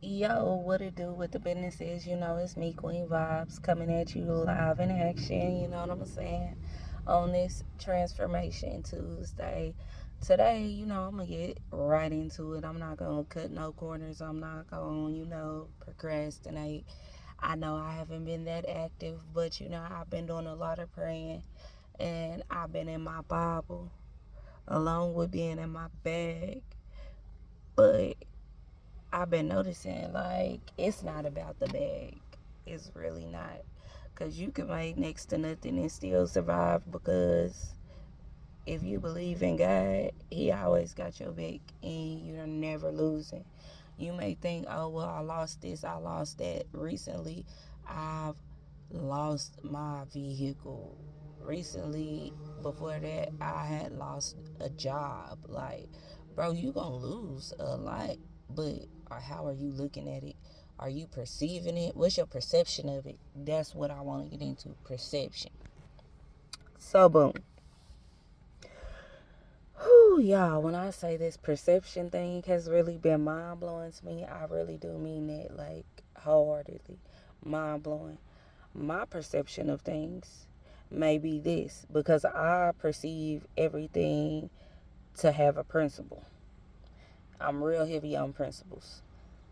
Yo, what it do with the business is, it's me, Queen Vibes, coming at you live in action, you know what I'm saying, on this Transformation Tuesday. Today, I'm going to get right into it. I'm not going to cut no corners. I'm not going to, procrastinate. I know I haven't been that active, but, I've been doing a lot of praying, and I've been in my Bible, along with being in my bag, but I've been noticing like it's not about the bag. It's really not. Because you can make next to nothing and still survive because if you believe in God, He always got your back and you're never losing. You may think, oh, well, I lost this, I lost that. Recently, I've lost my vehicle. Recently, before that, I had lost a job. Like, bro, you gonna lose a lot, but how are you looking at it? Are you perceiving it? What's your perception of it? That's what I want to get into, perception. So, boom. Whew, y'all, when I say this perception thing has really been mind blowing to me, I really do mean that, like, wholeheartedly. Mind blowing. My perception of things may be this because I perceive everything to have a principle. I'm real heavy on principles: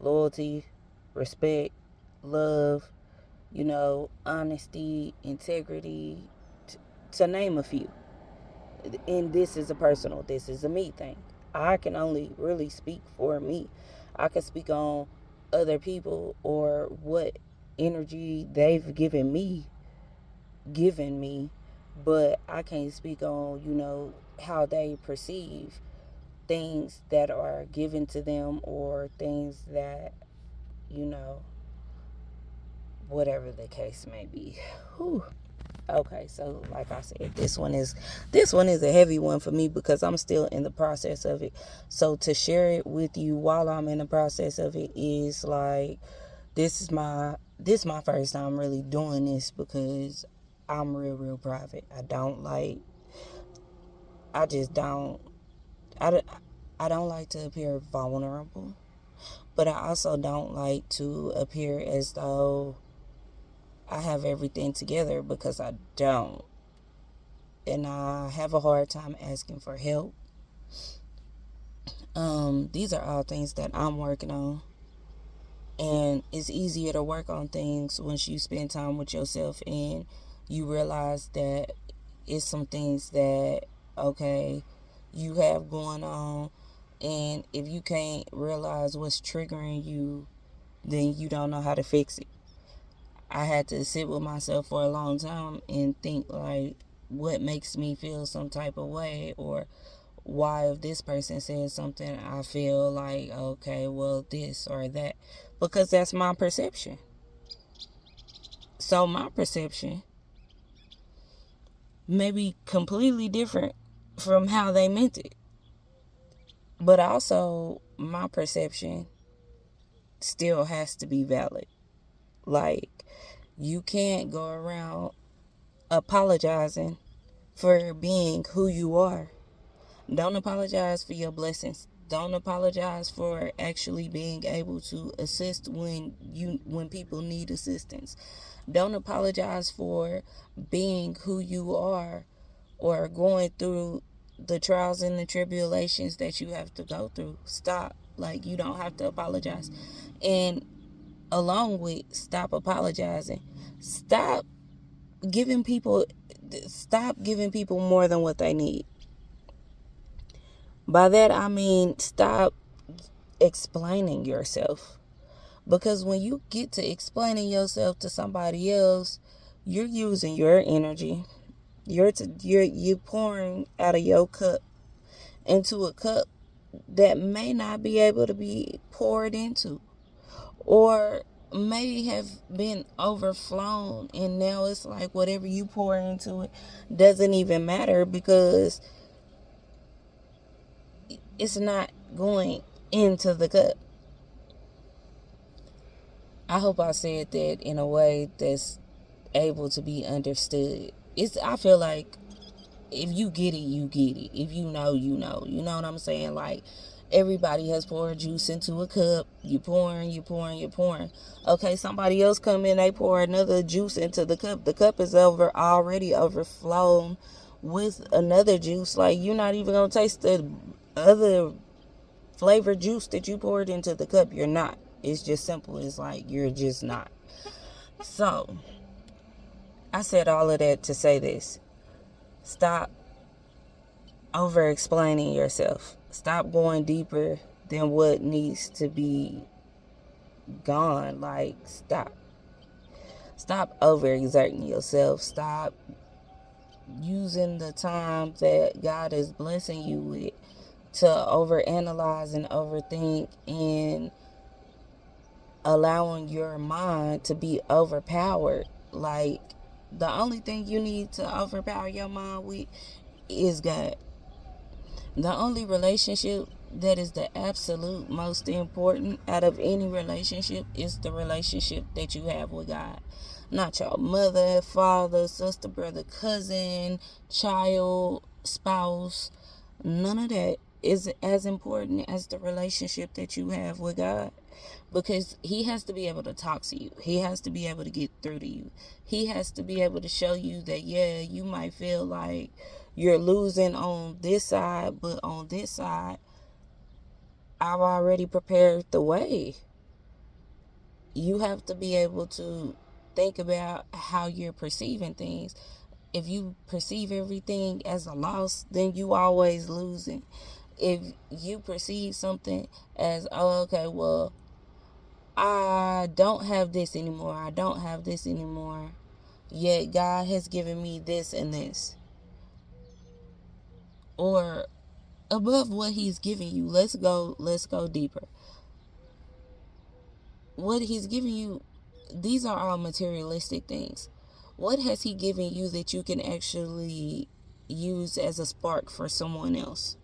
loyalty, respect, love, honesty, integrity, to name a few. And this is a personal, this is a me thing. I can only really speak for me. I can speak on other people or what energy they've given me, but I can't speak on, how they perceive things that are given to them or things that, you know, whatever the case may be. Whew. Okay, so like I said, this one is a heavy one for me because I'm still in the process of it. So to share it with you while I'm in the process of it is like this is my first time really doing this because I'm real private. I just don't I don't I don't like to appear vulnerable, but I also don't like to appear as though I have everything together because I don't. And I have a hard time asking for help. These are all things that I'm working on. And it's easier to work on things once you spend time with yourself and you realize that it's some things that, okay, you have going on. And if you can't realize what's triggering you, then you don't know how to fix it. I had to sit with myself for a long time and think, like, what makes me feel some type of way, or why if this person says something I feel like, okay, well, this or that, because that's my perception. So my perception may be completely different from how they meant it, but also my perception still has to be valid. Like, you can't go around apologizing for being who you are. Don't apologize for your blessings. Don't apologize for actually being able to assist when people need assistance. Don't apologize for being who you are or going through the trials and the tribulations that you have to go through. Stop. Like, you don't have to apologize. And along with stop apologizing, stop giving people stop giving people more than what they need. By that I mean stop explaining yourself. Because when you get to explaining yourself to somebody else, you're using your energy. You're pouring out of your cup into a cup that may not be able to be poured into, or may have been overflown, and now it's like whatever you pour into it doesn't even matter because it's not going into the cup. I hope I said that in a way that's able to be understood. I feel like if you get it, you get it. If you know, you know. You know what I'm saying? Like, Everybody has poured juice into a cup. You pouring, you pouring, you pouring. Okay, somebody else come in, they pour another juice into the cup. The cup is already overflown with another juice. Like, you're not even gonna taste the other flavored juice that you poured into the cup. You're not. It's just simple. It's like you're just not. So I said all of that to say this. Stop over explaining yourself. Stop going deeper than what needs to be gone. Like, stop over exerting yourself. Stop using the time that God is blessing you with to overanalyze and overthink, and allowing your mind to be overpowered. Like, the only thing you need to overpower your mind with is God. The only relationship that is the absolute most important out of any relationship is the relationship that you have with God. Not your mother, father, sister, brother, cousin, child, spouse. None of that is as important as the relationship that you have with God. Because He has to be able to talk to you. He has to be able to get through to you. He has to be able to show you that, yeah, you might feel like you're losing on this side, but on this side, I've already prepared the way. You have to be able to think about how you're perceiving things. If you perceive everything as a loss, then you always losing. If you perceive something as, oh, okay, well, I don't have this anymore. I don't have this anymore. Yet God has given me this and this. Or above what He's giving you, let's go deeper. What He's giving you, these are all materialistic things. What has He given you that you can actually use as a spark for someone else?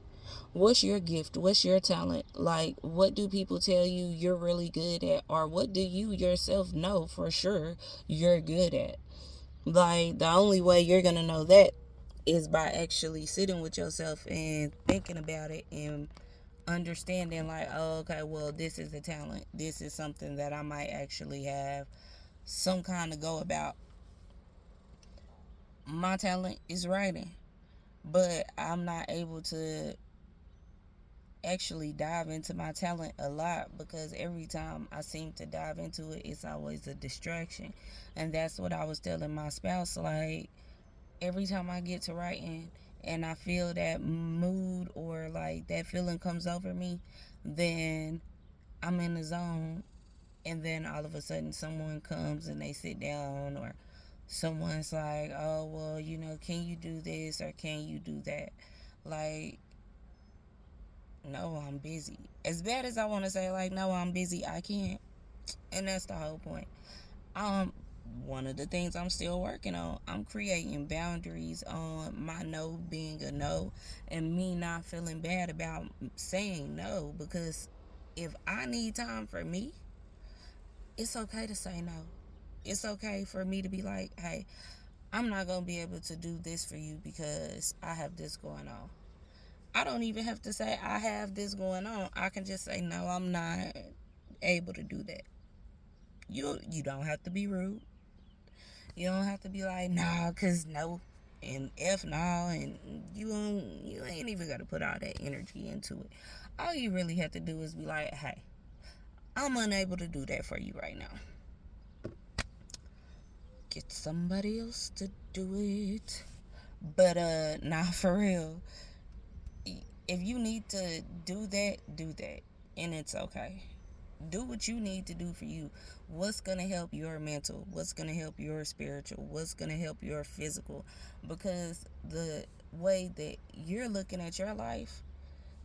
What's your gift? What's your talent? Like, what do people tell you you're really good at? Or what do you yourself know for sure you're good at? Like, the only way you're going to know that is by actually sitting with yourself and thinking about it and understanding, like, oh, okay, well, this is a talent. This is something that I might actually have some kind of go about. My talent is writing, but I'm not able to actually dive into my talent a lot, because every time I seem to dive into it, it's always a distraction. And that's what I was telling my spouse. Like, every time I get to writing and I feel that mood, or like that feeling comes over me, then I'm in the zone. And then all of a sudden someone comes and they sit down, or someone's like, oh, well, can you do this or can you do that? Like, no, I'm busy. As bad as I want to say, like, no, I'm busy, I can't. And that's the whole point. One of the things I'm still working on, I'm creating boundaries on my no being a no, and me not feeling bad about saying no. Because if I need time for me, it's okay to say no. It's okay for me to be like, hey, I'm not going to be able to do this for you because I have this going on. I don't even have to say I have this going on. I can just say, no, I'm not able to do that. You don't have to be rude. You don't have to be like, nah, cause no, and F nah, and you ain't even gotta put all that energy into it. All you really have to do is be like, hey, I'm unable to do that for you right now. Get somebody else to do it. But nah, for real. If you need to do that, and it's okay. Do what you need to do for you. What's going to help your mental? What's going to help your spiritual? What's going to help your physical? Because the way that you're looking at your life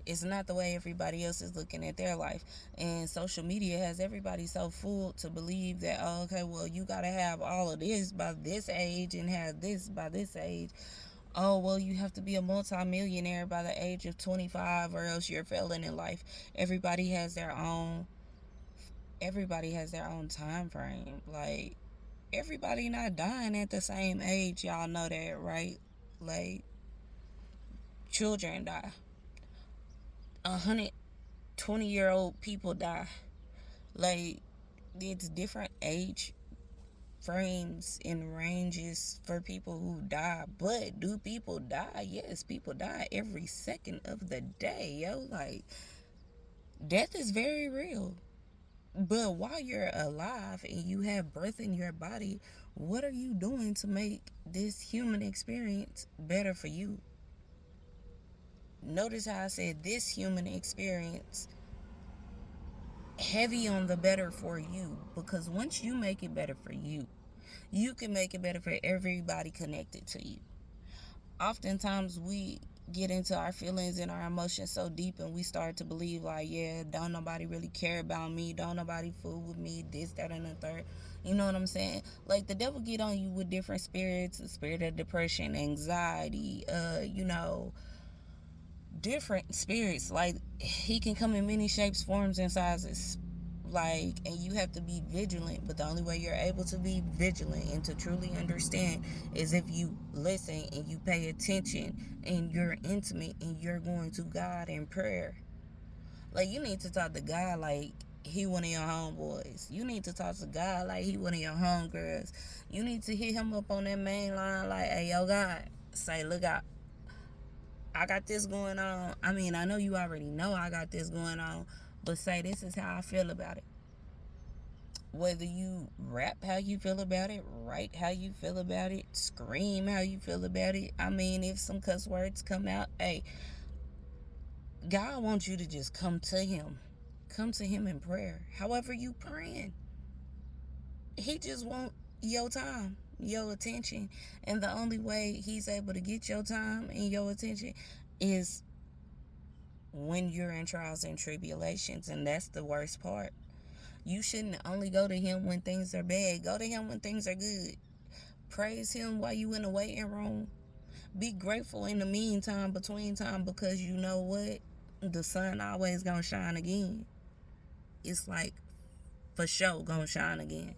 is not the way everybody else is looking at their life. And social media has everybody so fooled to believe that, oh, okay, well, you got to have all of this by this age and have this by this age. Oh, well, you have to be a multimillionaire by the age of 25 or else you're failing in life. Everybody has their own time frame. Like, everybody not dying at the same age. Y'all know that, right? Like, children die. 100 20-year-old people die. Like, it's different age frames and ranges for people who die. But do people die? Yes, people die every second of the day, yo. Like, death is very real. But while you're alive and you have breath in your body, what are you doing to make this human experience better for you? Notice how I said this human experience, heavy on the better for you, because once you make it better for you, you can make it better for everybody connected to you. Oftentimes we get into our feelings and our emotions so deep, and we start to believe like, yeah, don't nobody really care about me, don't nobody fool with me, this, that, and the third. You know what I'm saying? Like, the devil get on you with different spirits, the spirit of depression, anxiety, different spirits. Like, he can come in many shapes, forms, and sizes. Like, and you have to be vigilant. But the only way you're able to be vigilant and to truly understand is if you listen and you pay attention and you're intimate and you're going to God in prayer. Like, you need to talk to God like he one of your homeboys. You need to talk to God like he one of your homegirls. You need to hit him up on that main line like, hey, yo, God, say, look out, I got this going on. I mean, I know you already know I got this going on, but say, this is how I feel about it. Whether you rap how you feel about it, write how you feel about it, scream how you feel about it. I mean, if some cuss words come out, hey, God wants you to just come to him. Come to him in prayer. However you praying. He just want your time, your attention. And the only way he's able to get your time and your attention is when you're in trials and tribulations. And that's the worst part. You shouldn't only go to him when things are bad. Go to him when things are good. Praise him while you in the waiting room. Be grateful in the meantime, between time, because you know what? The sun always gonna shine again. It's like, for sure, gonna shine again.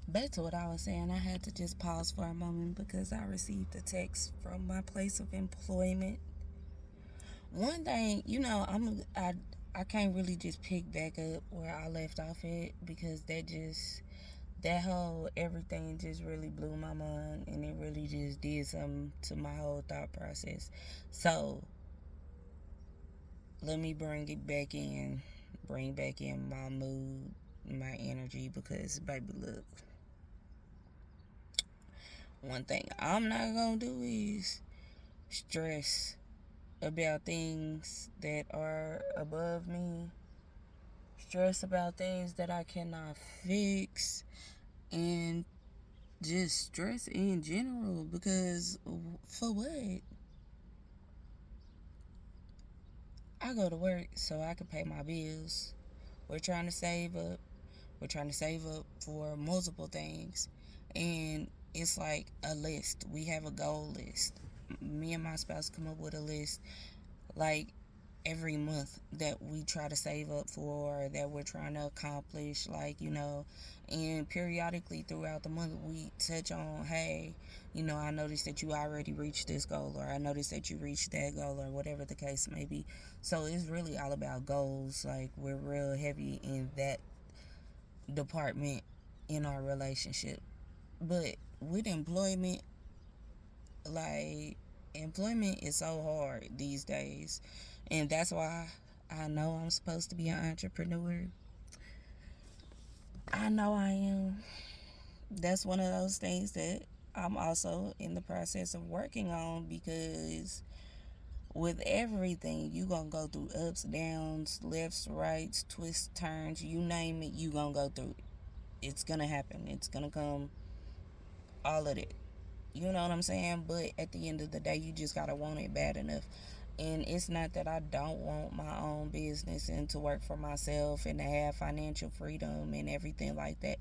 Back to what I was saying, I had to just pause for a moment because I received a text from my place of employment. One thing, I can't really just pick back up where I left off at, because that whole everything just really blew my mind, and it really just did something to my whole thought process. So let me bring back in my mood, my energy, because baby, look, one thing I'm not gonna do is stress about things that are above me, stress about things that I cannot fix, and just stress in general, because for what? I go to work so I can pay my bills. We're trying to save up. We're trying to save up for multiple things. And it's like a list. We have a goal list. Me and my spouse come up with a list like every month that we try to save up for, that we're trying to accomplish, and periodically throughout the month we touch on, hey, I noticed that you already reached this goal, or I noticed that you reached that goal, or whatever the case may be. So it's really all about goals. Like, we're real heavy in that department in our relationship. But with employment, like, employment is so hard these days, and that's why I know I'm supposed to be an entrepreneur. I know I am. That's one of those things that I'm also in the process of working on, because with everything, you gonna go through ups, downs, lefts, rights, twists, turns, you name it, you gonna go through it. It's gonna happen. It's gonna come, all of it. You know what I'm saying? But at the end of the day, you just gotta want it bad enough. And it's not that I don't want my own business and to work for myself and to have financial freedom and everything like that.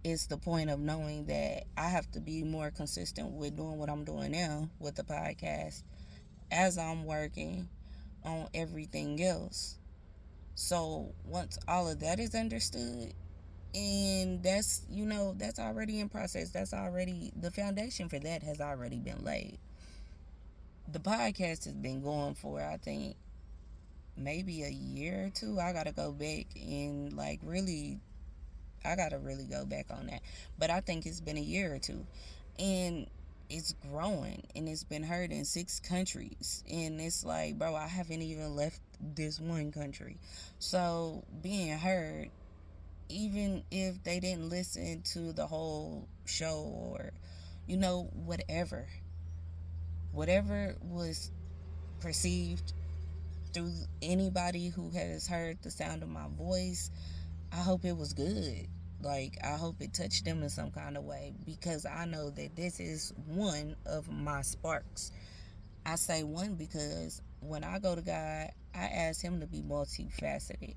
It's the point of knowing that I have to be more consistent with doing what I'm doing now with the podcast as I'm working on everything else. So once all of that is understood, and that's already in process, that's already, the foundation for that has already been laid. the podcast has been going for, I think, maybe a year or two. I gotta go back and like really, I gotta really go back on that. But I think it's been a year or two, and it's growing, and it's been heard in 6 countries, and it's like, bro, I haven't even left this one country. So being heard, even if they didn't listen to the whole show, or whatever was perceived through anybody who has heard the sound of my voice, I hope it was good. Like, I hope it touched them in some kind of way, because I know that this is one of my sparks. I say one because when I go to God, I ask Him to be multifaceted.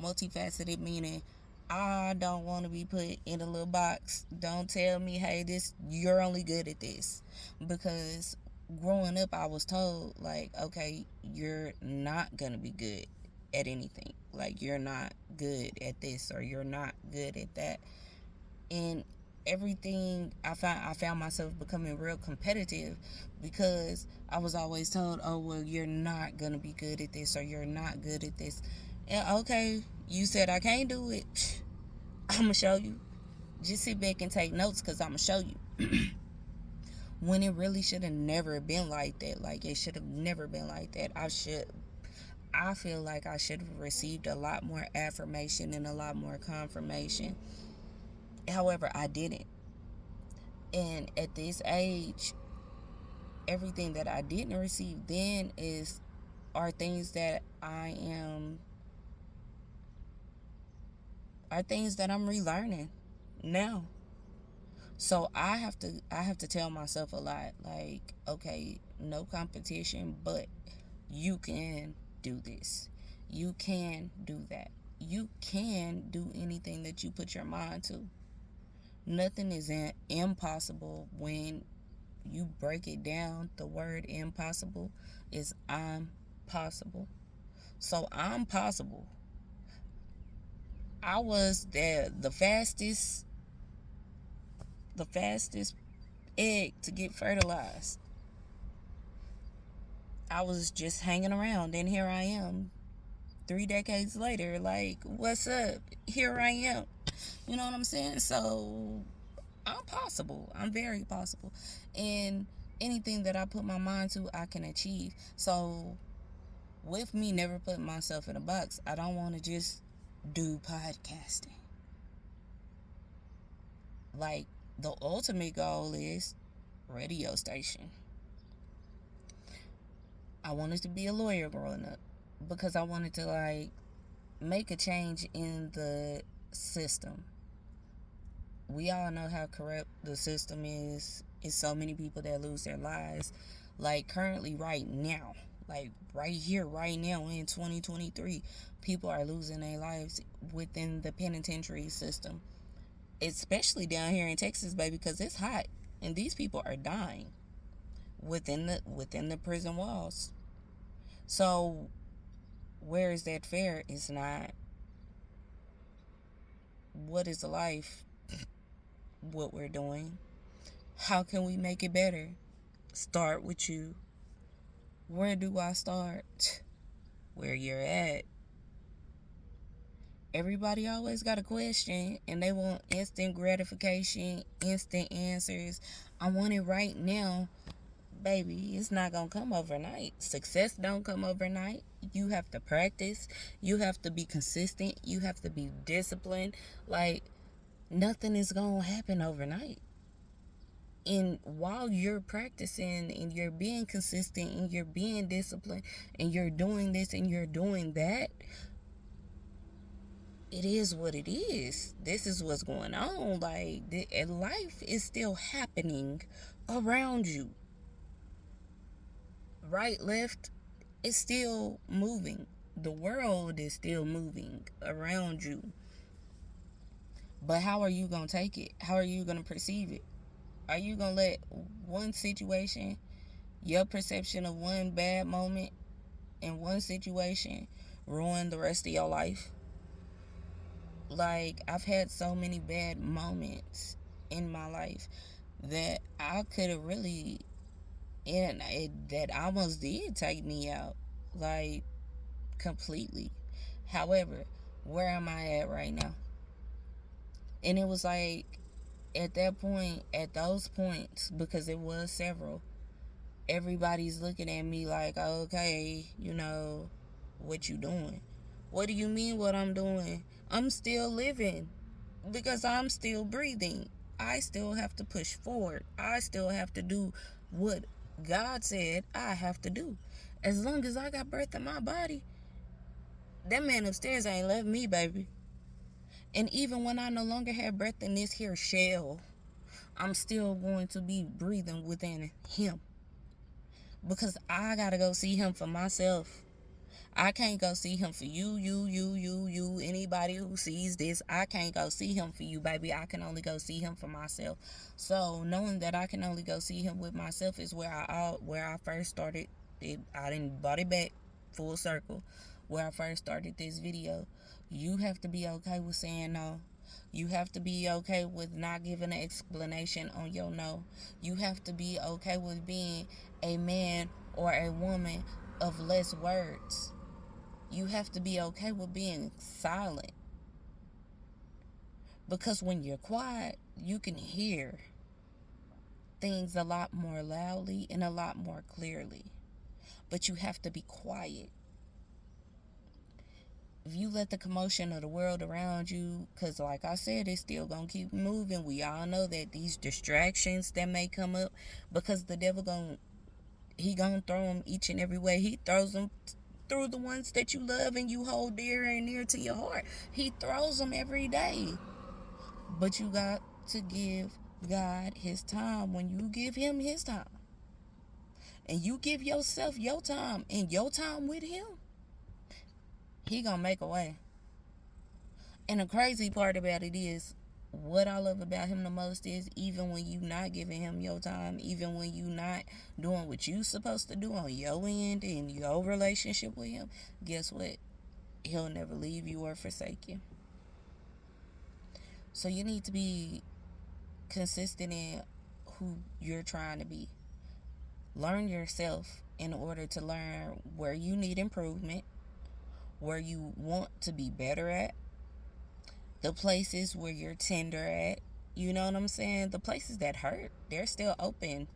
Multifaceted meaning I don't want to be put in a little box. Don't tell me, hey, you're only good at this. Because growing up, I was told, like, okay, you're not going to be good at anything. Like, you're not good at this, or you're not good at that. And everything, I found myself becoming real competitive, because I was always told, oh, well, you're not going to be good at this, or you're not good at this. And okay, you said I can't do it. I'm going to show you. Just sit back and take notes, because I'm going to show you. When it really should have never been like that. Like, it should have never been like that. I feel like I should have received a lot more affirmation and a lot more confirmation. However, I didn't. And at this age, everything that I didn't receive then are things that I'm relearning now. So I have to tell myself a lot, like, okay, no competition, but you can do this. You can do that. You can do anything that you put your mind to. Nothing is impossible. When you break it down, the word impossible is I'm possible. So I'm possible. I was the fastest egg to get fertilized. I was just hanging around, and here I am 3 decades later, like, what's up? Here I am. You know what I'm saying? So I'm possible. I'm very possible. And anything that I put my mind to, I can achieve. So with me never putting myself in a box, I don't want to just do podcasting. Like, the ultimate goal is radio station. I wanted to be a lawyer growing up, because I wanted to, like, make a change in the system. We all know how corrupt the system is. It's so many people that lose their lives. Like, currently, right now, like right here, right now in 2023, people are losing their lives within the penitentiary system, especially down here in Texas, baby, because it's hot, and these people are dying within the prison walls. So where is that fair? It's not. What is life? What we're doing? How can we make it better? Start with you. Where do I start? Where you're at. Everybody always got a question, and they want instant gratification, instant answers. I want it right now. Baby, it's not gonna come overnight. Success don't come overnight. You have to practice. You have to be consistent. You have to be disciplined. Like, nothing is gonna happen overnight. And while you're practicing, and you're being consistent, and you're being disciplined, and you're doing this and you're doing that, it is what it is. This is what's going on. Like, life is still happening around you. Right, left, it's still moving. The world is still moving around you. But how are you going to take it? How are you going to perceive it? Are you going to let one situation, your perception of one bad moment in one situation, ruin the rest of your life? Like, I've had so many bad moments in my life that I could have really And that almost did take me out, like, completely. However, where am I at right now? And it was like, at that point, at those points, because it was several, everybody's looking at me like, okay, what you doing? What do you mean what I'm doing? I'm still living because I'm still breathing. I still have to push forward. I still have to do what God said I have to do. As long as I got breath in my body, that man upstairs ain't left me, baby. And even when I no longer have breath in this here shell, I'm still going to be breathing within him. Because I gotta go see him for myself. I can't go see him for you, anybody who sees this. I can't go see him for you, baby. I can only go see him for myself. So knowing that I can only go see him with myself is where I first started it. I didn't brought it back full circle. Where I first started this video. You have to be okay with saying no. You have to be okay with not giving an explanation on your no. You have to be okay with being a man or a woman of less words. You have to be okay with being silent. Because when you're quiet, you can hear things a lot more loudly and a lot more clearly. But you have to be quiet. If you let the commotion of the world around you, because like I said, it's still going to keep moving. We all know that these distractions that may come up, because the devil he gonna throw them each and every way. He throws them through the ones that you love and you hold dear and near to your heart. He throws them every day. But you got to give God his time. When you give him his time and you give yourself your time and your time with him, he gonna make a way. And the crazy part about it is, what I love about him the most is, even when you not giving him your time, even when you not doing what you supposed to do on your end in your relationship with him, guess what? He'll never leave you or forsake you. So you need to be consistent in who you're trying to be. Learn yourself in order to learn where you need improvement, where you want to be better at, the places where you're tender at. You know what I'm saying? The places that hurt, they're still open.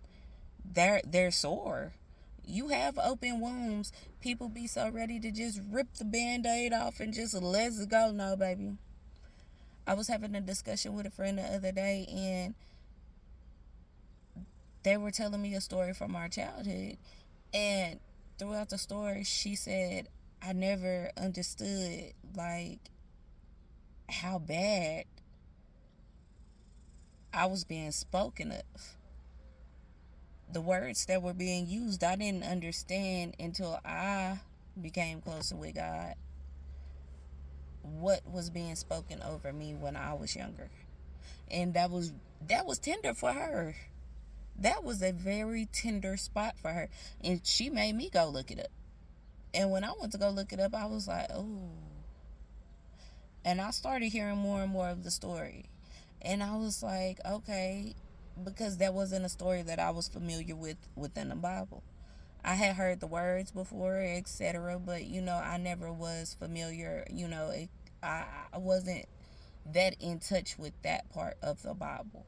They're sore. You have open wounds. People be so ready to just rip the band-aid off and just let's go. No, baby. I was having a discussion with a friend the other day, and they were telling me a story from our childhood. And throughout the story, she said, I never understood, like, how bad I was being spoken of. The words that were being used, I didn't understand until I became closer with God what was being spoken over me when I was younger. And that was tender for her. That was a very tender spot for her. And she made me go look it up. And when I went to go look it up, I was like, oh. And I started hearing more and more of the story. And I was like, okay, because that wasn't a story that I was familiar with within the Bible. I had heard the words before, etc., but I never was familiar. I wasn't that in touch with that part of the Bible.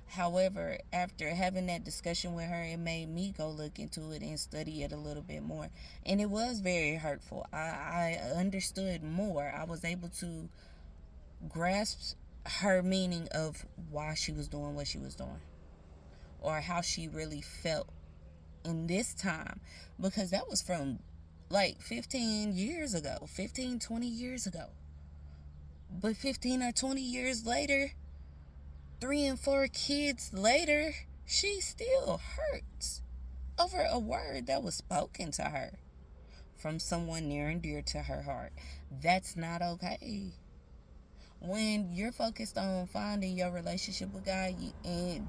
However, after having that discussion with her, it made me go look into it and study it a little bit more. And it was very hurtful. I understood more. I was able to grasp her meaning of why she was doing what she was doing, or how she really felt in this time, because that was from like 15 years ago, 15, 20 years ago. But 15 or 20 years later, 3 and 4 kids later, she still hurts over a word that was spoken to her from someone near and dear to her heart. That's not okay. When you're focused on finding your relationship with God, and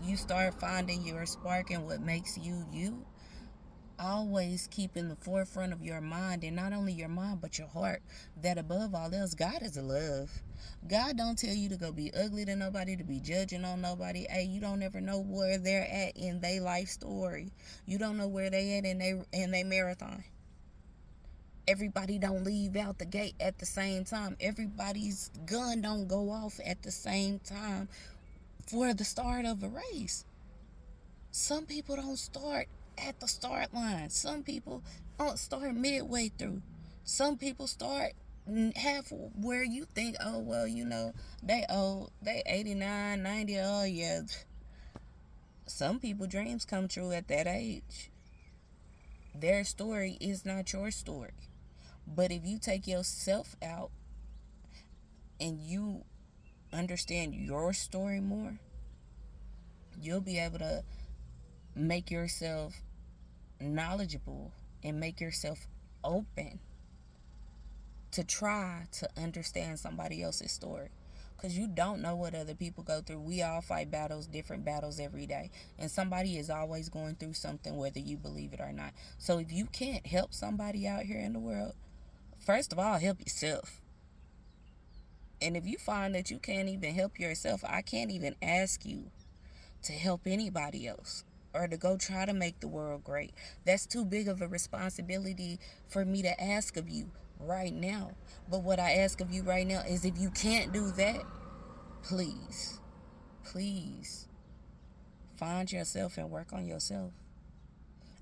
you start finding your spark and what makes you you, always keep in the forefront of your mind, and not only your mind but your heart, that above all else, God is love. God don't tell you to go be ugly to nobody, to be judging on nobody. Hey, you don't ever know where they're at in their life story. You don't know where they at in they marathon. Everybody don't leave out the gate at the same time. Everybody's gun don't go off at the same time for the start of a race. Some people don't start at the start line. Some people don't start midway through. Some people start half where you think, oh, well, they 89, 90, oh, yeah. Some people dreams come true at that age. Their story is not your story. But if you take yourself out and you understand your story more, you'll be able to make yourself knowledgeable and make yourself open to try to understand somebody else's story, because you don't know what other people go through. We all fight different battles every day, and somebody is always going through something, whether you believe it or not. So if you can't help somebody out here in the world, first of all, help yourself. And if you find that you can't even help yourself, I can't even ask you to help anybody else or to go try to make the world great. That's too big of a responsibility for me to ask of you right now. But what I ask of you right now is, if you can't do that, please, please find yourself and work on yourself.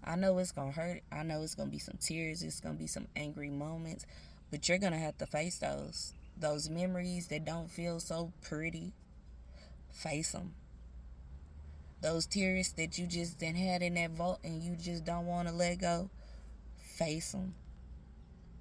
I know it's going to hurt. I know it's going to be some tears. It's going to be some angry moments. But you're going to have to face those. Those memories that don't feel so pretty. Face them. Those tears that you just then had in that vault and you just don't want to let go, face them.